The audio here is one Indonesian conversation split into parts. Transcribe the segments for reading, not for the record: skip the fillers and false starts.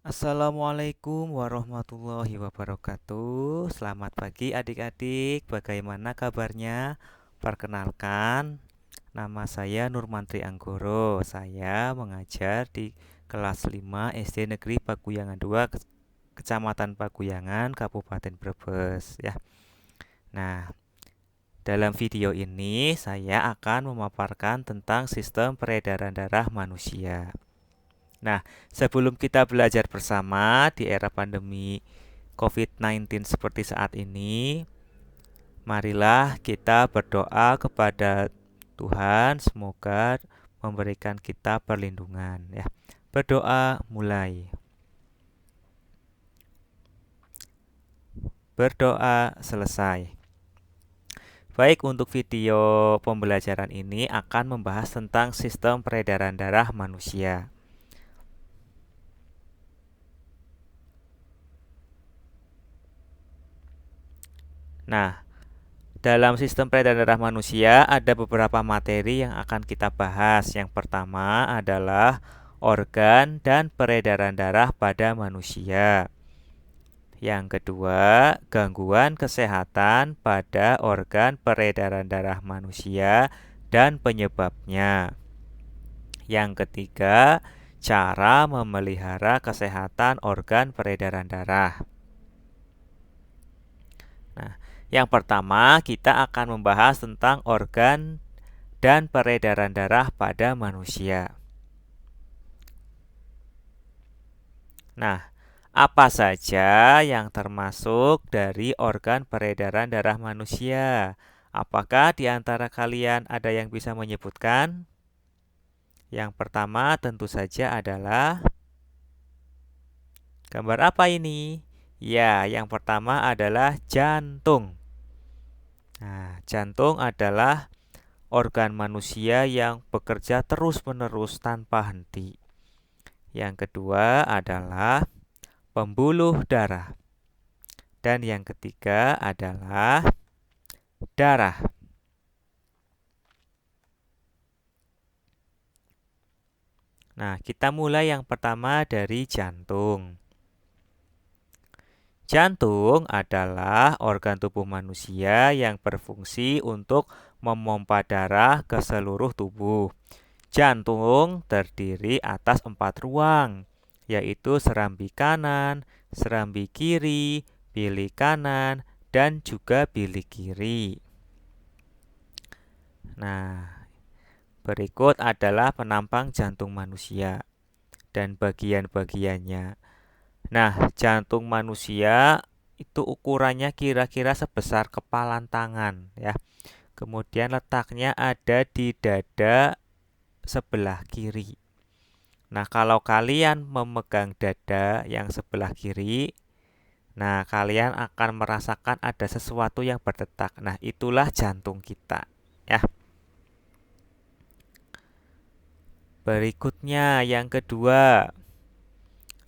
Assalamualaikum warahmatullahi wabarakatuh. Selamat pagi adik-adik. Bagaimana kabarnya? Perkenalkan, nama saya Nurmantri Anggoro. Saya mengajar di kelas 5 SD Negeri Paguyangan 2, Kecamatan Paguyangan, Kabupaten Brebes ya. Nah, dalam video ini saya akan memaparkan tentang sistem peredaran darah manusia. Nah, sebelum kita belajar bersama di era pandemi COVID-19 seperti saat ini, marilah kita berdoa kepada Tuhan, semoga memberikan kita perlindungan ya. Berdoa mulai. Berdoa selesai. Baik, untuk video pembelajaran ini akan membahas tentang sistem peredaran darah manusia. Nah, dalam sistem peredaran darah manusia ada beberapa materi yang akan kita bahas. Yang pertama adalah organ dan peredaran darah pada manusia. Yang kedua, gangguan kesehatan pada organ peredaran darah manusia dan penyebabnya. Yang ketiga, cara memelihara kesehatan organ peredaran darah. Nah, yang pertama kita akan membahas tentang organ dan peredaran darah pada manusia. Nah, apa saja yang termasuk dari organ peredaran darah manusia? Apakah di antara kalian ada yang bisa menyebutkan? Yang pertama tentu saja adalah gambar apa ini? Ya, yang pertama adalah jantung. Nah, jantung adalah organ manusia yang bekerja terus-menerus tanpa henti. Yang kedua adalah pembuluh darah. Dan yang ketiga adalah darah. Nah, kita mulai yang pertama dari jantung. Jantung adalah organ tubuh manusia yang berfungsi untuk memompa darah ke seluruh tubuh. Jantung terdiri atas 4 ruang, yaitu serambi kanan, serambi kiri, bilik kanan, dan juga bilik kiri. Nah, berikut adalah penampang jantung manusia dan bagian-bagiannya. Nah, jantung manusia itu ukurannya kira-kira sebesar kepalan tangan ya. Kemudian letaknya ada di dada sebelah kiri. Nah, kalau kalian memegang dada yang sebelah kiri, nah kalian akan merasakan ada sesuatu yang berdetak. Nah, itulah jantung kita ya. Berikutnya yang kedua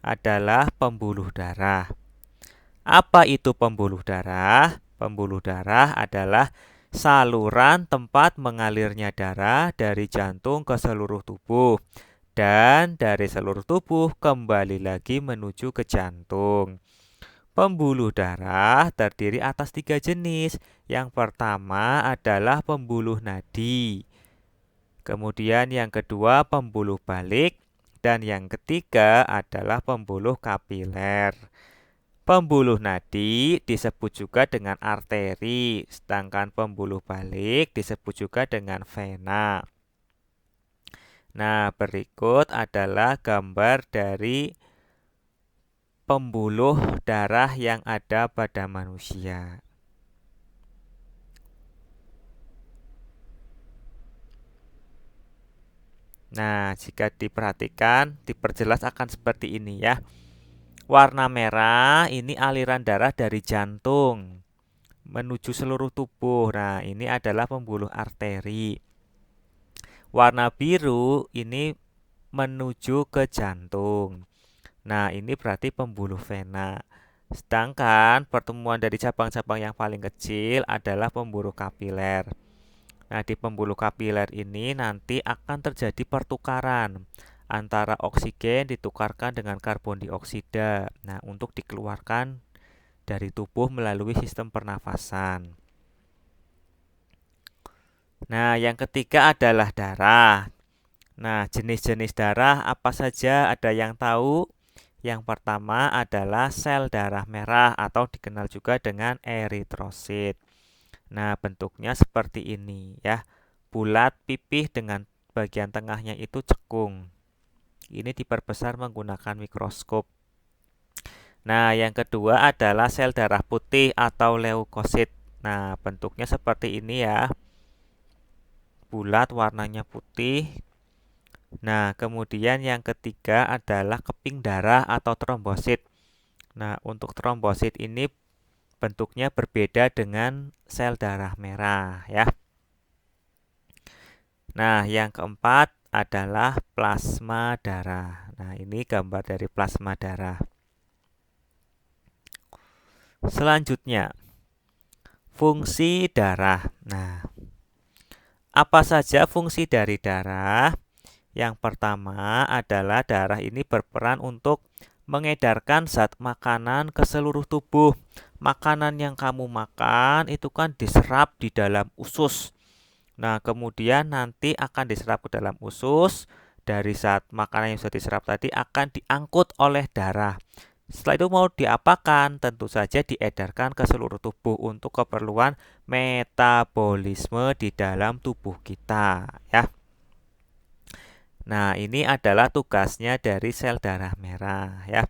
adalah pembuluh darah. Apa itu pembuluh darah? Pembuluh darah adalah saluran tempat mengalirnya darah dari jantung ke seluruh tubuh dan dari seluruh tubuh kembali lagi menuju ke jantung. Pembuluh darah terdiri atas 3 jenis. Yang pertama adalah pembuluh nadi. Kemudian yang kedua pembuluh balik dan yang ketiga adalah pembuluh kapiler. Pembuluh nadi disebut juga dengan arteri, sedangkan pembuluh balik disebut juga dengan vena. Nah, berikut adalah gambar dari pembuluh darah yang ada pada manusia. Nah, jika diperhatikan, diperjelas akan seperti ini ya. Warna merah ini aliran darah dari jantung menuju seluruh tubuh. Nah, ini adalah pembuluh arteri. Warna biru ini menuju ke jantung. Nah, ini berarti pembuluh vena. Sedangkan pertemuan dari cabang-cabang yang paling kecil adalah pembuluh kapiler. Nah, di pembuluh kapiler ini nanti akan terjadi pertukaran antara oksigen ditukarkan dengan karbon dioksida. Nah, untuk dikeluarkan dari tubuh melalui sistem pernafasan. Nah, yang ketiga adalah darah. Nah, jenis-jenis darah apa saja ada yang tahu? Yang pertama adalah sel darah merah atau dikenal juga dengan eritrosit. Nah, bentuknya seperti ini ya. Bulat, pipih dengan bagian tengahnya itu cekung. Ini diperbesar menggunakan mikroskop. Nah, yang kedua adalah sel darah putih atau leukosit. Nah, bentuknya seperti ini ya. Bulat, warnanya putih. Nah, kemudian yang ketiga adalah keping darah atau trombosit. Nah, untuk trombosit ini bentuknya berbeda dengan sel darah merah ya. Nah, yang keempat adalah plasma darah. Nah, ini gambar dari plasma darah. Selanjutnya, fungsi darah. Nah, apa saja fungsi dari darah? Yang pertama adalah darah ini berperan untuk mengedarkan zat makanan ke seluruh tubuh. Makanan yang kamu makan itu kan diserap di dalam usus. Nah, kemudian nanti akan diserap ke dalam usus. Dari zat makanan yang sudah diserap tadi akan diangkut oleh darah. Setelah itu mau diapakan? Tentu saja diedarkan ke seluruh tubuh untuk keperluan metabolisme di dalam tubuh kita, ya. Nah, ini adalah tugasnya dari sel darah merah ya.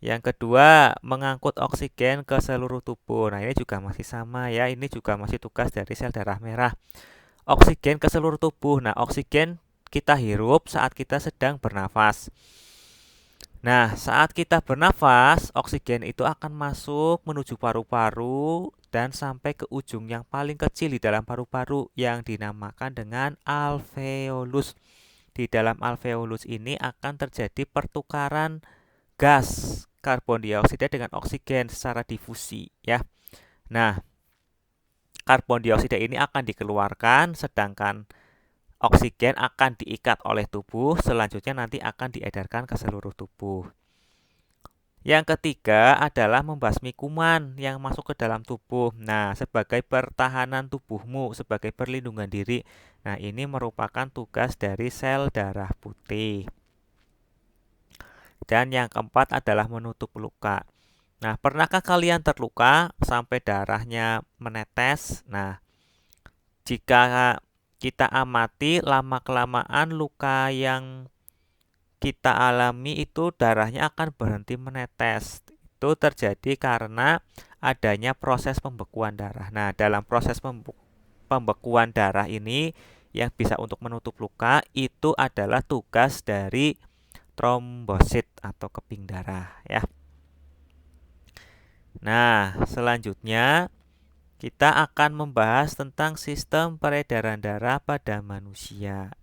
Yang kedua, mengangkut oksigen ke seluruh tubuh. Nah, ini juga masih sama ya. Ini juga masih tugas dari sel darah merah. Oksigen ke seluruh tubuh. Nah, oksigen kita hirup saat kita sedang bernafas. Nah, saat kita bernafas, oksigen itu akan masuk menuju paru-paru dan sampai ke ujung yang paling kecil di dalam paru-paru yang dinamakan dengan alveolus. Di dalam alveolus ini akan terjadi pertukaran gas karbon dioksida dengan oksigen secara difusi ya. Nah, karbon dioksida ini akan dikeluarkan sedangkan oksigen akan diikat oleh tubuh, selanjutnya nanti akan diedarkan ke seluruh tubuh. Yang ketiga adalah membasmi kuman yang masuk ke dalam tubuh. Nah, sebagai pertahanan tubuhmu, sebagai perlindungan diri. Nah, ini merupakan tugas dari sel darah putih. Dan yang keempat adalah menutup luka. Nah, pernahkah kalian terluka sampai darahnya menetes? Nah, jika kita amati lama-kelamaan luka yang kita alami itu darahnya akan berhenti menetes. Itu terjadi karena adanya proses pembekuan darah. Nah, dalam proses pembekuan darah ini yang bisa untuk menutup luka itu adalah tugas dari trombosit atau keping darah ya. Nah, selanjutnya kita akan membahas tentang sistem peredaran darah pada manusia.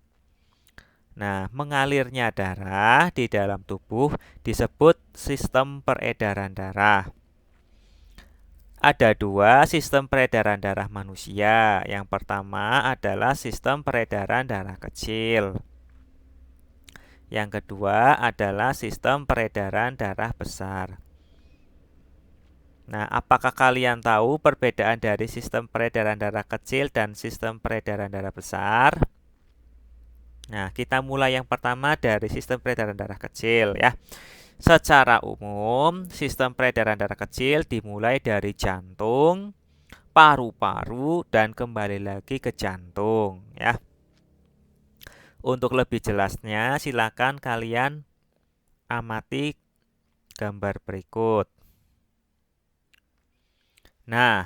Nah, mengalirnya darah di dalam tubuh disebut sistem peredaran darah. Ada dua sistem peredaran darah manusia. Yang pertama adalah sistem peredaran darah kecil. Yang kedua adalah sistem peredaran darah besar. Nah, apakah kalian tahu perbedaan dari sistem peredaran darah kecil dan sistem peredaran darah besar? Nah, kita mulai yang pertama dari sistem peredaran darah kecil ya. Secara umum, sistem peredaran darah kecil dimulai dari jantung, paru-paru, dan kembali lagi ke jantung ya. Untuk lebih jelasnya, silakan kalian amati gambar berikut. Nah,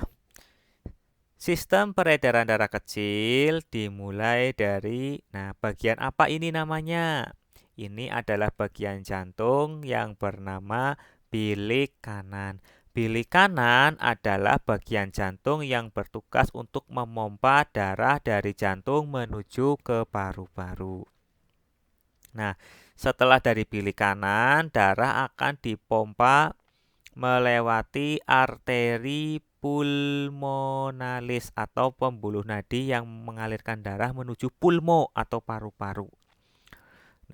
sistem peredaran darah kecil dimulai dari, bagian apa ini namanya? Ini adalah bagian jantung yang bernama bilik kanan. Bilik kanan adalah bagian jantung yang bertugas untuk memompa darah dari jantung menuju ke paru-paru. Nah, setelah dari bilik kanan, darah akan dipompa melewati arteri pulmonalis atau pembuluh nadi yang mengalirkan darah menuju pulmo atau paru-paru.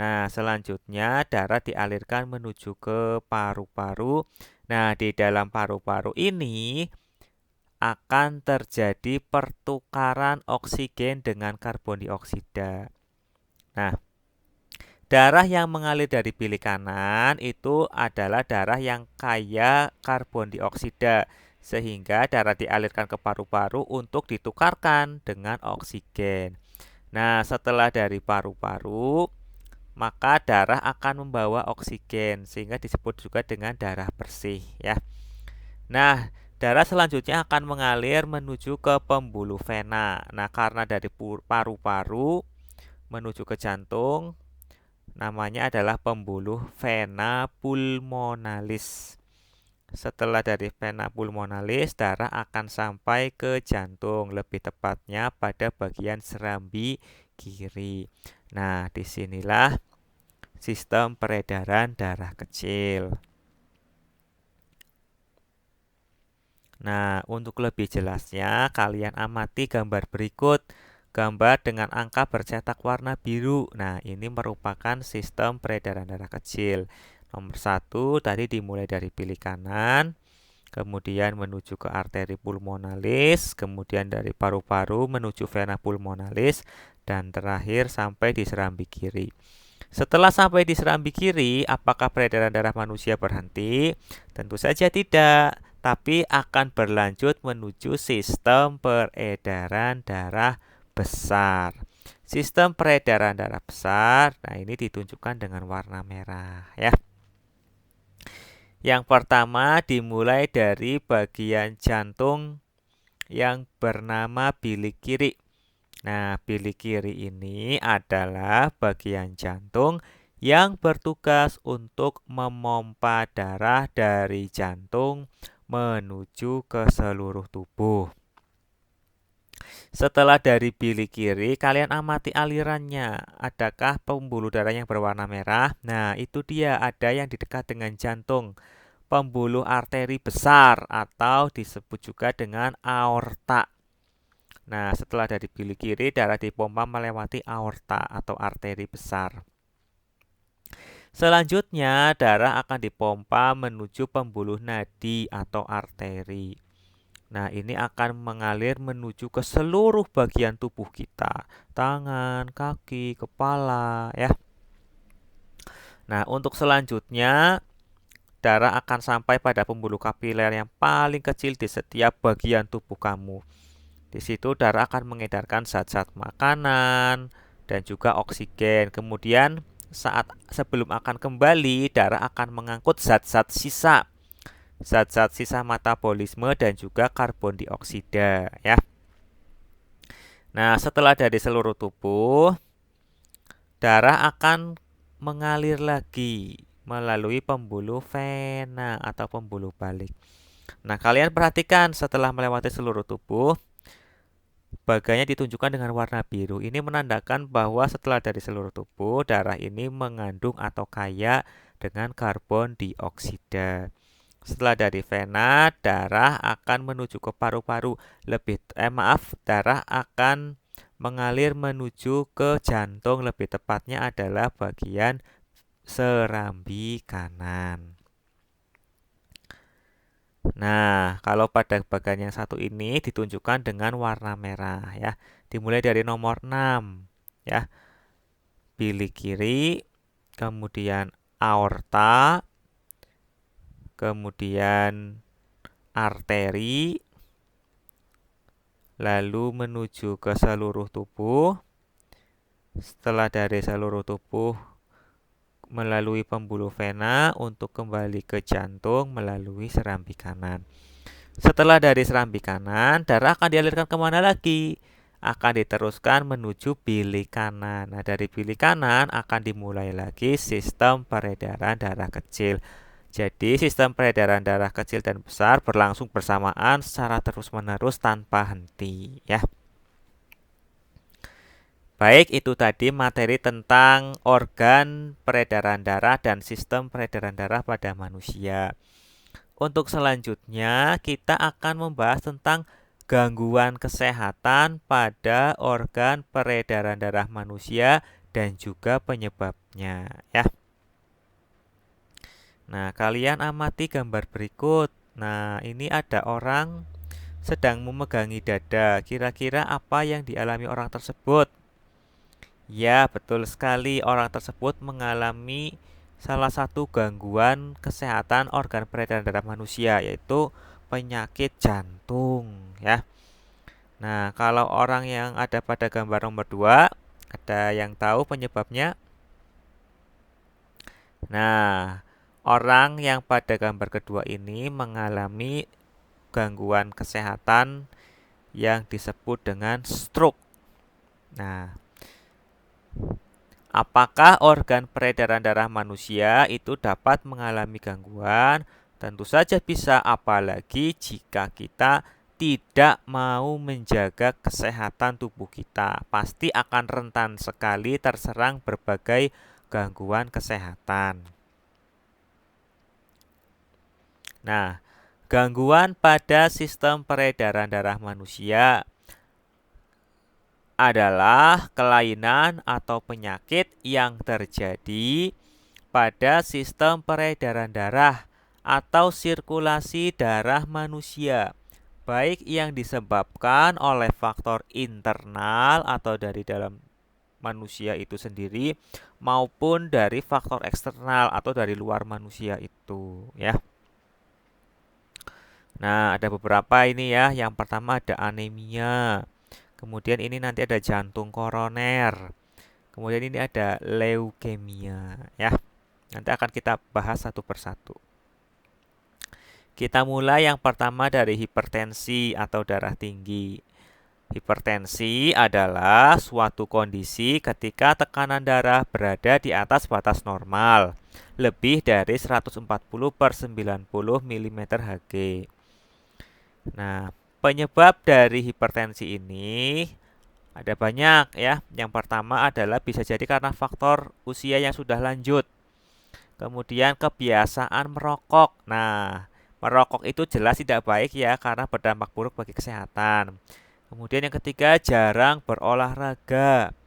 Nah, selanjutnya darah dialirkan menuju ke paru-paru. Nah, di dalam paru-paru ini akan terjadi pertukaran oksigen dengan karbon dioksida. Nah, darah yang mengalir dari bilik kanan itu adalah darah yang kaya karbon dioksida, sehingga darah dialirkan ke paru-paru untuk ditukarkan dengan oksigen. Nah, setelah dari paru-paru, maka darah akan membawa oksigen, sehingga disebut juga dengan darah bersih, ya. Nah, darah selanjutnya akan mengalir menuju ke pembuluh vena. Nah, karena dari paru-paru menuju ke jantung, namanya adalah pembuluh vena pulmonalis. Setelah dari vena pulmonalis, darah akan sampai ke jantung, lebih tepatnya pada bagian serambi kiri. Nah, disinilah sistem peredaran darah kecil. Nah, untuk lebih jelasnya, kalian amati gambar berikut. Gambar dengan angka bercetak warna biru. Nah, ini merupakan sistem peredaran darah kecil. Nomor 1 tadi dimulai dari bilik kanan, kemudian menuju ke arteri pulmonalis, kemudian dari paru-paru menuju vena pulmonalis, dan terakhir sampai di serambi kiri. Setelah sampai di serambi kiri, apakah peredaran darah manusia berhenti? Tentu saja tidak, tapi akan berlanjut menuju sistem peredaran darah besar. Sistem peredaran darah besar, nah ini ditunjukkan dengan warna merah, ya. Yang pertama dimulai dari bagian jantung yang bernama bilik kiri. Nah, bilik kiri ini adalah bagian jantung yang bertugas untuk memompa darah dari jantung menuju ke seluruh tubuh. Setelah dari bilik kiri, kalian amati alirannya. Adakah pembuluh darah yang berwarna merah? Nah, itu dia, ada yang di dekat dengan jantung. Pembuluh arteri besar atau disebut juga dengan aorta. Nah, setelah dari bilik kiri, darah dipompa melewati aorta atau arteri besar. Selanjutnya, darah akan dipompa menuju pembuluh nadi atau arteri. Nah, ini akan mengalir menuju ke seluruh bagian tubuh kita. Tangan, kaki, kepala, ya. Nah, untuk selanjutnya, darah akan sampai pada pembuluh kapiler yang paling kecil di setiap bagian tubuh kamu. Di situ darah akan mengedarkan zat-zat makanan dan juga oksigen. Kemudian sebelum akan kembali, darah akan mengangkut zat-zat sisa. Zat-zat sisa metabolisme dan juga karbon dioksida, ya. Nah, setelah dari seluruh tubuh, darah akan mengalir lagi melalui pembuluh vena atau pembuluh balik. Nah, kalian perhatikan setelah melewati seluruh tubuh, baganya ditunjukkan dengan warna biru. Ini menandakan bahwa setelah dari seluruh tubuh, darah ini mengandung atau kaya dengan karbon dioksida. Setelah dari vena, darah akan menuju ke paru-paru. Darah akan mengalir menuju ke jantung, lebih tepatnya adalah bagian serambi kanan. Nah, kalau pada bagian yang satu ini ditunjukkan dengan warna merah, ya. Dimulai dari nomor 6, ya. Bilik kiri, kemudian aorta, kemudian arteri, lalu menuju ke seluruh tubuh. Setelah dari seluruh tubuh melalui pembuluh vena untuk kembali ke jantung melalui serambi kanan. Setelah dari serambi kanan, darah akan dialirkan kemana lagi? Akan diteruskan menuju bilik kanan. Nah, dari bilik kanan akan dimulai lagi sistem peredaran darah kecil. Jadi, sistem peredaran darah kecil dan besar berlangsung bersamaan secara terus-menerus tanpa henti, ya. Baik, itu tadi materi tentang organ peredaran darah dan sistem peredaran darah pada manusia. Untuk selanjutnya, kita akan membahas tentang gangguan kesehatan pada organ peredaran darah manusia dan juga penyebabnya ya. Nah, kalian amati gambar berikut. Nah, ini ada orang sedang memegangi dada. Kira-kira apa yang dialami orang tersebut? Ya, betul sekali. Orang tersebut mengalami salah satu gangguan kesehatan organ peredaran darah manusia, yaitu penyakit jantung ya. Nah, kalau orang yang ada pada gambar nomor 2, ada yang tahu penyebabnya? Nah, orang yang pada gambar kedua ini mengalami gangguan kesehatan yang disebut dengan stroke. Nah, apakah organ peredaran darah manusia itu dapat mengalami gangguan? Tentu saja bisa, apalagi jika kita tidak mau menjaga kesehatan tubuh kita. Pasti akan rentan sekali terserang berbagai gangguan kesehatan. Nah, gangguan pada sistem peredaran darah manusia adalah kelainan atau penyakit yang terjadi pada sistem peredaran darah atau sirkulasi darah manusia, baik yang disebabkan oleh faktor internal atau dari dalam manusia itu sendiri maupun dari faktor eksternal atau dari luar manusia itu ya. Nah, ada beberapa ini ya. Yang pertama ada anemia. Kemudian ini nanti ada jantung koroner. Kemudian ini ada leukemia ya. Nanti akan kita bahas satu persatu. Kita mulai yang pertama dari hipertensi atau darah tinggi. Hipertensi adalah suatu kondisi ketika tekanan darah berada di atas batas normal, lebih dari 140/90 mm Hg. Nah, penyebab dari hipertensi ini ada banyak ya. Yang pertama adalah bisa jadi karena faktor usia yang sudah lanjut. Kemudian kebiasaan merokok. Nah, merokok itu jelas tidak baik ya karena berdampak buruk bagi kesehatan. Kemudian yang ketiga, jarang berolahraga.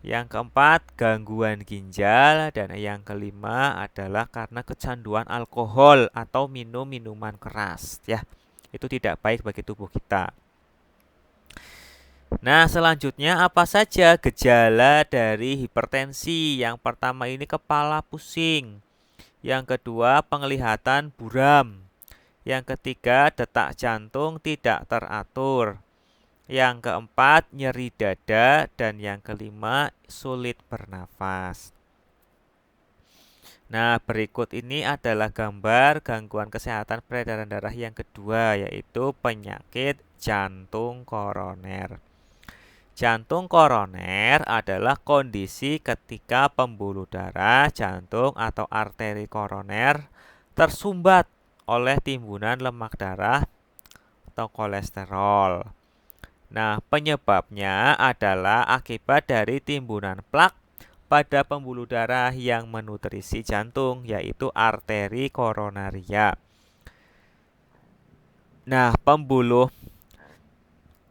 Yang keempat, gangguan ginjal. Dan yang kelima adalah karena kecanduan alkohol atau minum minuman keras ya. Itu tidak baik bagi tubuh kita. Nah, selanjutnya apa saja gejala dari hipertensi? Yang pertama ini kepala pusing. Yang kedua, penglihatan buram. Yang ketiga, detak jantung tidak teratur. Yang keempat, nyeri dada. Dan yang kelima, sulit bernafas. Nah, berikut ini adalah gambar gangguan kesehatan peredaran darah yang kedua, yaitu penyakit jantung koroner. Jantung koroner adalah kondisi ketika pembuluh darah jantung atau arteri koroner tersumbat oleh timbunan lemak darah atau kolesterol. Nah, penyebabnya adalah akibat dari timbunan plak pada pembuluh darah yang menutrisi jantung, yaitu arteri koronaria. Nah, pembuluh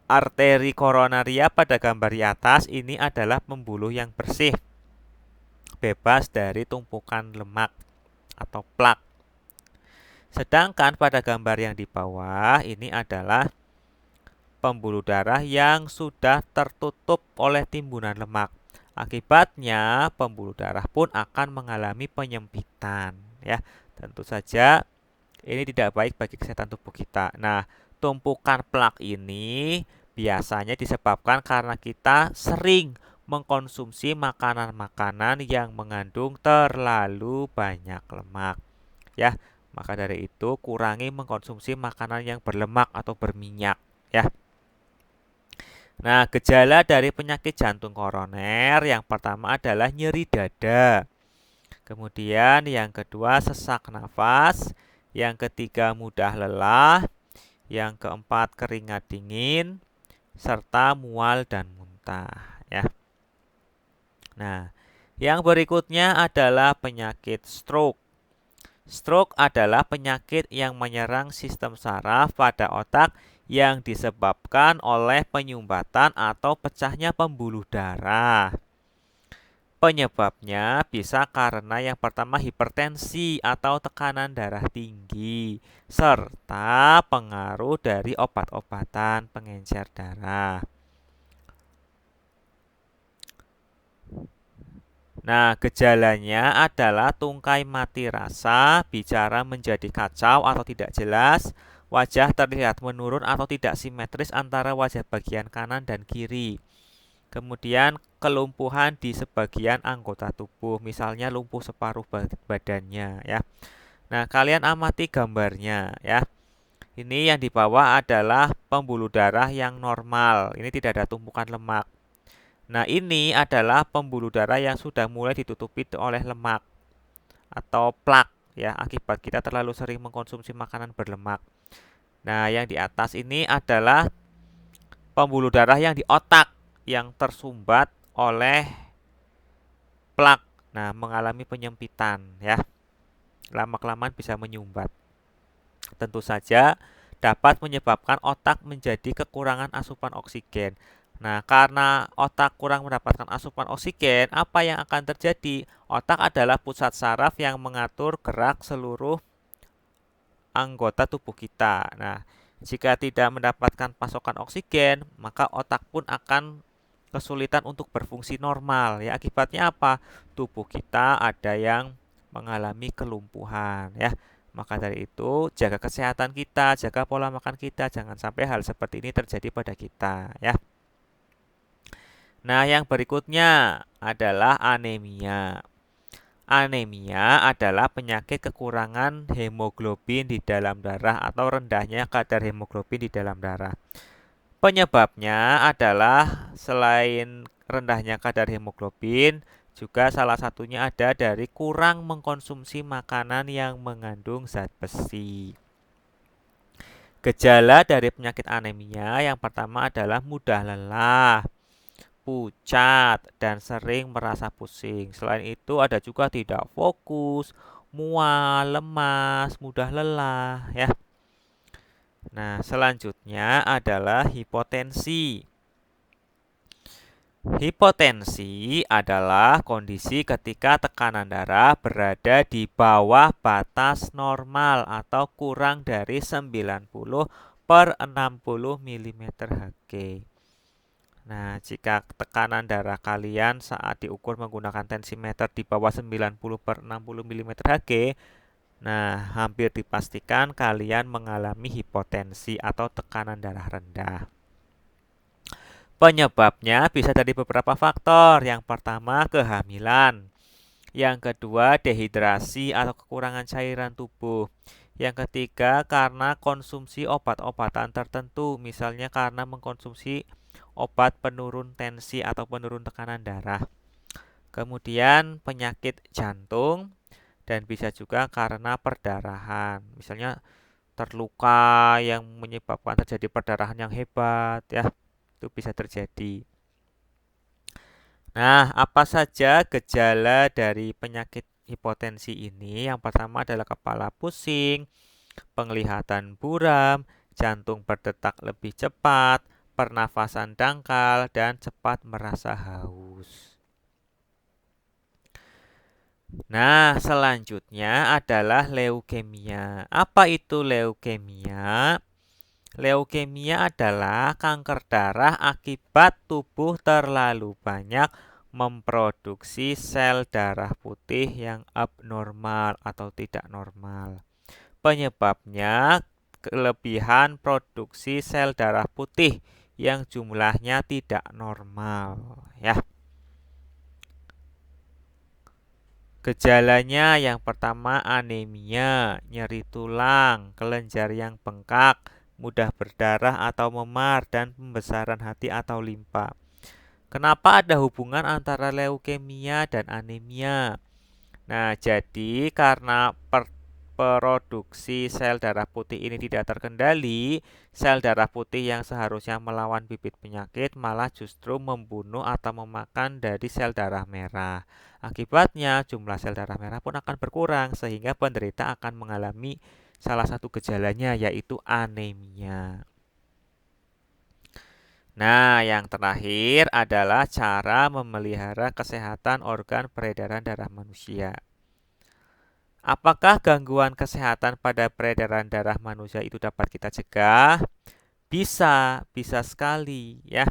arteri koronaria pada gambar di atas ini adalah pembuluh yang bersih, bebas dari tumpukan lemak atau plak. Sedangkan pada gambar yang di bawah ini adalah pembuluh darah yang sudah tertutup oleh timbunan lemak. Akibatnya pembuluh darah pun akan mengalami penyempitan ya. Tentu saja ini tidak baik bagi kesehatan tubuh kita. Nah, tumpukan plak ini biasanya disebabkan karena kita sering mengkonsumsi makanan-makanan yang mengandung terlalu banyak lemak ya. Maka dari itu kurangi mengkonsumsi makanan yang berlemak atau berminyak ya. Nah, gejala dari penyakit jantung koroner yang pertama adalah nyeri dada. Kemudian yang kedua sesak nafas. Yang ketiga mudah lelah. Yang keempat keringat dingin. Serta mual dan muntah ya. Nah, yang berikutnya adalah penyakit stroke. Stroke adalah penyakit yang menyerang sistem saraf pada otak yang disebabkan oleh penyumbatan atau pecahnya pembuluh darah. Penyebabnya bisa karena yang pertama hipertensi atau tekanan darah tinggi, serta pengaruh dari obat-obatan pengencer darah. Nah, gejalanya adalah tungkai mati rasa, bicara menjadi kacau atau tidak jelas, wajah terlihat menurun atau tidak simetris antara wajah bagian kanan dan kiri. Kemudian kelumpuhan di sebagian anggota tubuh, misalnya lumpuh separuh badannya ya. Nah, kalian amati gambarnya ya. Ini yang di bawah adalah pembuluh darah yang normal. Ini tidak ada tumpukan lemak. Nah, ini adalah pembuluh darah yang sudah mulai ditutupi oleh lemak atau plak ya, akibat kita terlalu sering mengkonsumsi makanan berlemak. Nah, yang di atas ini adalah pembuluh darah yang di otak yang tersumbat oleh plak. Nah, mengalami penyempitan ya. Lama-kelamaan bisa menyumbat. Tentu saja dapat menyebabkan otak menjadi kekurangan asupan oksigen. Nah, karena otak kurang mendapatkan asupan oksigen, apa yang akan terjadi? Otak adalah pusat saraf yang mengatur gerak seluruh anggota tubuh kita. Nah, jika tidak mendapatkan pasokan oksigen, maka otak pun akan kesulitan untuk berfungsi normal ya. Akibatnya apa? Tubuh kita ada yang mengalami kelumpuhan ya. Maka dari itu jaga kesehatan kita, jaga pola makan kita, jangan sampai hal seperti ini terjadi pada kita ya. Nah, yang berikutnya adalah anemia. Anemia adalah penyakit kekurangan hemoglobin di dalam darah atau rendahnya kadar hemoglobin di dalam darah. Penyebabnya adalah selain rendahnya kadar hemoglobin, juga salah satunya ada dari kurang mengkonsumsi makanan yang mengandung zat besi. Gejala dari penyakit anemia yang pertama adalah mudah lelah, pucat, dan sering merasa pusing. Selain itu ada juga tidak fokus, mual, lemas, mudah lelah ya. Nah, selanjutnya adalah hipotensi. Hipotensi adalah kondisi ketika tekanan darah berada di bawah batas normal atau kurang dari 90/60 mm Hg. Nah, jika tekanan darah kalian saat diukur menggunakan tensimeter di bawah 90/60 mm Hg, nah, hampir dipastikan kalian mengalami hipotensi atau tekanan darah rendah. Penyebabnya bisa dari beberapa faktor. Yang pertama, kehamilan. Yang kedua, dehidrasi atau kekurangan cairan tubuh. Yang ketiga, karena konsumsi obat-obatan tertentu, misalnya karena mengkonsumsi obat penurun tensi atau penurun tekanan darah. Kemudian, penyakit jantung. Dan bisa juga karena perdarahan, misalnya terluka yang menyebabkan terjadi perdarahan yang hebat ya, itu bisa terjadi. Nah, apa saja gejala dari penyakit hipotensi ini? Yang pertama adalah kepala pusing, penglihatan buram, jantung berdetak lebih cepat, pernafasan dangkal, dan cepat merasa haus. Nah, selanjutnya adalah leukemia. Apa itu leukemia? Leukemia adalah kanker darah akibat tubuh terlalu banyak memproduksi sel darah putih yang abnormal atau tidak normal. Penyebabnya kelebihan produksi sel darah putih yang jumlahnya tidak normal, ya. Gejalanya yang pertama anemia, nyeri tulang, kelenjar yang bengkak, mudah berdarah atau memar, dan pembesaran hati atau limpa. Kenapa ada hubungan antara leukemia dan anemia? Nah, jadi karena produksi sel darah putih ini tidak terkendali, sel darah putih yang seharusnya melawan bibit penyakit malah justru membunuh atau memakan dari sel darah merah. Akibatnya, jumlah sel darah merah pun akan berkurang sehingga penderita akan mengalami salah satu gejalanya yaitu anemia. Nah, yang terakhir adalah cara memelihara kesehatan organ peredaran darah manusia. Apakah gangguan kesehatan pada peredaran darah manusia itu dapat kita cegah? Bisa sekali ya.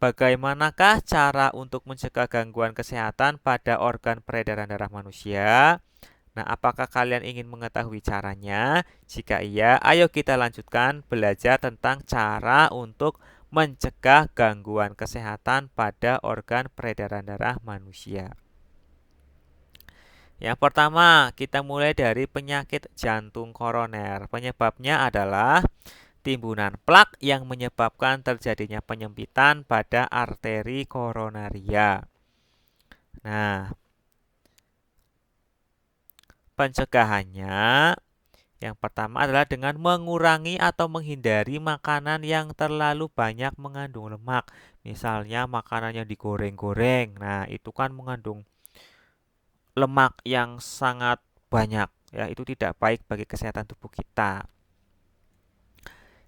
Bagaimanakah cara untuk mencegah gangguan kesehatan pada organ peredaran darah manusia? Nah, apakah kalian ingin mengetahui caranya? Jika iya, ayo kita lanjutkan belajar tentang cara untuk mencegah gangguan kesehatan pada organ peredaran darah manusia. Yang pertama, kita mulai dari penyakit jantung koroner. Penyebabnya adalah timbunan plak yang menyebabkan terjadinya penyempitan pada arteri koronaria. Nah, pencegahannya yang pertama adalah dengan mengurangi atau menghindari makanan yang terlalu banyak mengandung lemak. Misalnya makanan yang digoreng-goreng. Nah, itu kan mengandung lemak yang sangat banyak. Ya, itu tidak baik bagi kesehatan tubuh kita.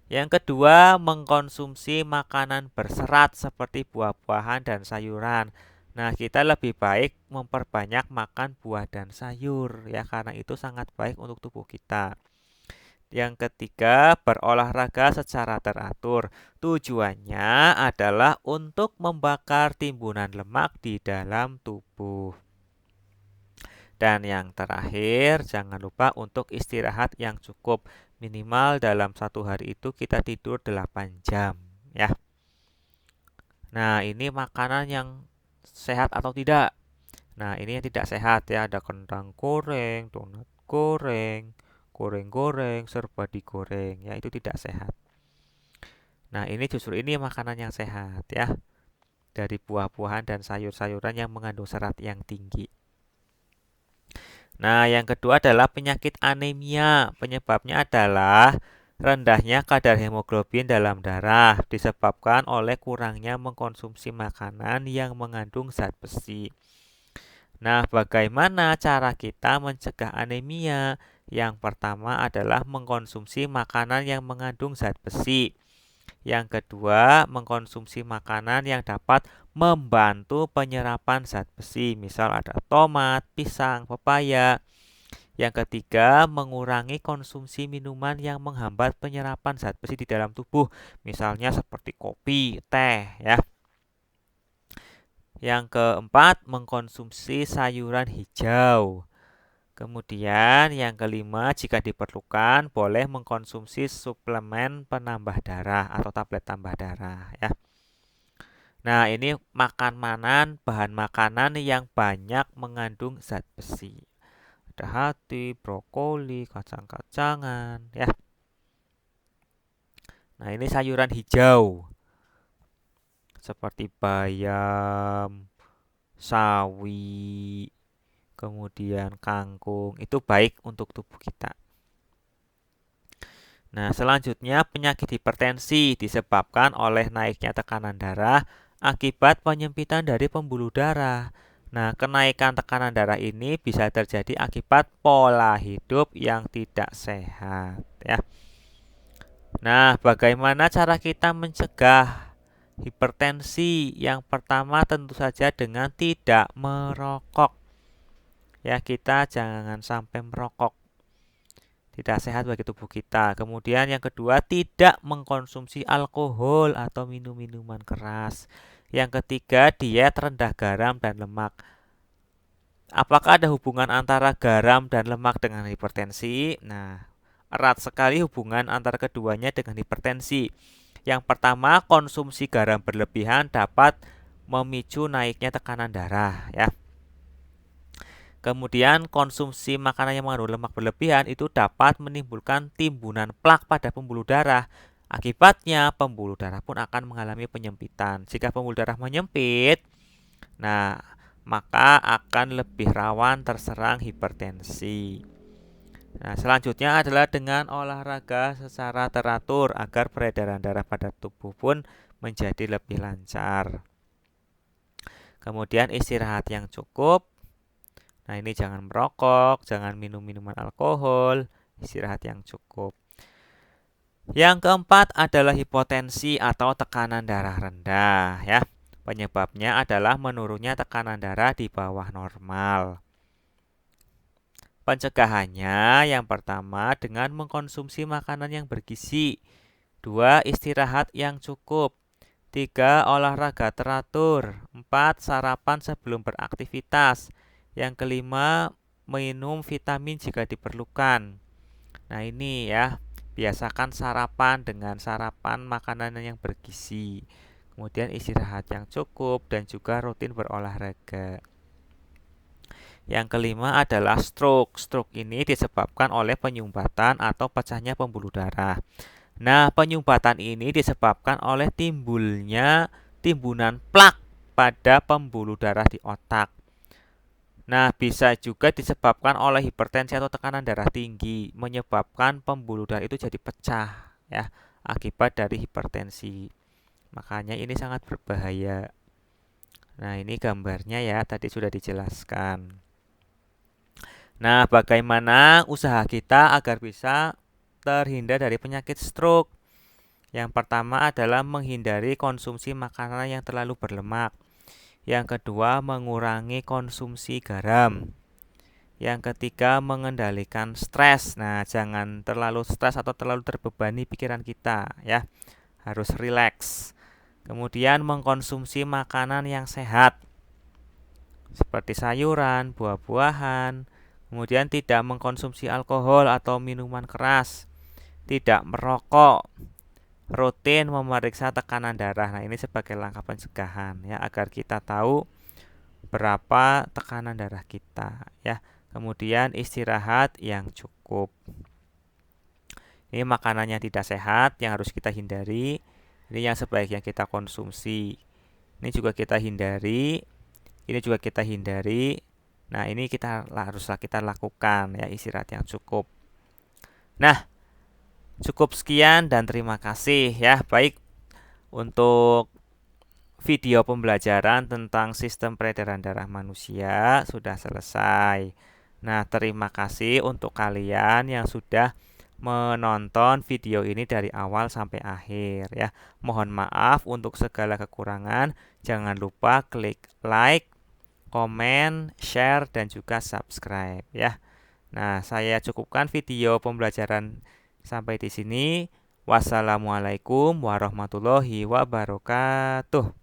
Yang kedua, mengkonsumsi makanan berserat seperti buah-buahan dan sayuran. Nah, kita lebih baik memperbanyak makan buah dan sayur ya, karena itu sangat baik untuk tubuh kita. Yang ketiga, berolahraga secara teratur. Tujuannya adalah untuk membakar timbunan lemak di dalam tubuh. Dan yang terakhir, jangan lupa untuk istirahat yang cukup. Minimal dalam satu hari itu kita tidur 8 jam ya. Nah, ini makanan yang sehat atau tidak? Nah, ini yang tidak sehat ya. Ada kentang goreng, donat goreng, goreng-goreng, serba digoreng ya, itu tidak sehat. Nah, ini makanan yang sehat ya. Dari buah-buahan dan sayur-sayuran yang mengandung serat yang tinggi. Nah, yang kedua adalah penyakit anemia. Penyebabnya adalah rendahnya kadar hemoglobin dalam darah disebabkan oleh kurangnya mengkonsumsi makanan yang mengandung zat besi. Nah, bagaimana cara kita mencegah anemia? Yang pertama adalah mengkonsumsi makanan yang mengandung zat besi. Yang kedua, mengkonsumsi makanan yang dapat membantu penyerapan zat besi. Misal ada tomat, pisang, pepaya. Yang ketiga, mengurangi konsumsi minuman yang menghambat penyerapan zat besi di dalam tubuh. Misalnya seperti kopi, teh, ya. Yang keempat, mengkonsumsi sayuran hijau. Kemudian yang kelima, jika diperlukan, boleh mengkonsumsi suplemen penambah darah atau tablet tambah darah, ya. Nah, ini bahan makanan yang banyak mengandung zat besi. Ada hati, brokoli, kacang-kacangan, ya. Nah, ini sayuran hijau seperti bayam, sawi, kemudian kangkung. Itu baik untuk tubuh kita. Nah, selanjutnya penyakit hipertensi disebabkan oleh naiknya tekanan darah akibat penyempitan dari pembuluh darah. Nah, kenaikan tekanan darah ini bisa terjadi akibat pola hidup yang tidak sehat, ya. Nah, bagaimana cara kita mencegah hipertensi? Yang pertama tentu saja dengan tidak merokok. Ya, kita jangan sampai merokok. Tidak sehat bagi tubuh kita. Kemudian yang kedua, tidak mengkonsumsi alkohol atau minum-minuman keras. Yang ketiga, diet rendah garam dan lemak. Apakah ada hubungan antara garam dan lemak dengan hipertensi? Nah, erat sekali hubungan antara keduanya dengan hipertensi. Yang pertama, konsumsi garam berlebihan dapat memicu naiknya tekanan darah, ya. Kemudian konsumsi makanan yang mengandung lemak berlebihan itu dapat menimbulkan timbunan plak pada pembuluh darah. Akibatnya pembuluh darah pun akan mengalami penyempitan. Jika pembuluh darah menyempit, nah maka akan lebih rawan terserang hipertensi. Nah, selanjutnya adalah dengan olahraga secara teratur agar peredaran darah pada tubuh pun menjadi lebih lancar. Kemudian istirahat yang cukup. Nah, ini jangan merokok, jangan minum minuman alkohol, istirahat yang cukup. Yang keempat adalah hipotensi atau tekanan darah rendah ya. Penyebabnya adalah menurunnya tekanan darah di bawah normal. Pencegahannya yang pertama dengan mengkonsumsi makanan yang bergizi. 2. Istirahat yang cukup. 3. Olahraga teratur. 4. Sarapan sebelum beraktivitas. Yang kelima, minum vitamin jika diperlukan. Nah ini ya, biasakan sarapan dengan sarapan makanan yang bergizi. Kemudian istirahat yang cukup dan juga rutin berolahraga. Yang kelima adalah stroke. Stroke ini disebabkan oleh penyumbatan atau pecahnya pembuluh darah. Nah, penyumbatan ini disebabkan oleh timbunan plak pada pembuluh darah di otak. Nah, bisa juga disebabkan oleh hipertensi atau tekanan darah tinggi, menyebabkan pembuluh darah itu jadi pecah ya, akibat dari hipertensi. Makanya ini sangat berbahaya. Nah, ini gambarnya ya, tadi sudah dijelaskan. Nah, bagaimana usaha kita agar bisa terhindar dari penyakit stroke? Yang pertama adalah menghindari konsumsi makanan yang terlalu berlemak. Yang kedua, mengurangi konsumsi garam. Yang ketiga, mengendalikan stres. Nah, jangan terlalu stres atau terlalu terbebani pikiran kita ya. Harus rileks. Kemudian mengkonsumsi makanan yang sehat seperti sayuran, buah-buahan. Kemudian tidak mengkonsumsi alkohol atau minuman keras. Tidak merokok. Rutin memeriksa tekanan darah. Nah, ini sebagai langkah pencegahan ya, agar kita tahu berapa tekanan darah kita ya. Kemudian istirahat yang cukup. Ini makanan yang tidak sehat yang harus kita hindari. Ini yang sebaiknya kita konsumsi. Ini juga kita hindari. Ini juga kita hindari. Nah, ini haruslah kita lakukan ya, istirahat yang cukup. Nah, cukup sekian dan terima kasih ya. Baik, untuk video pembelajaran tentang sistem peredaran darah manusia sudah selesai. Nah, terima kasih untuk kalian yang sudah menonton video ini dari awal sampai akhir ya. Mohon maaf untuk segala kekurangan. Jangan lupa klik like, komen, share, dan juga subscribe ya. Nah, saya cukupkan video pembelajaran sampai di sini. Wassalamualaikum warahmatullahi wabarakatuh.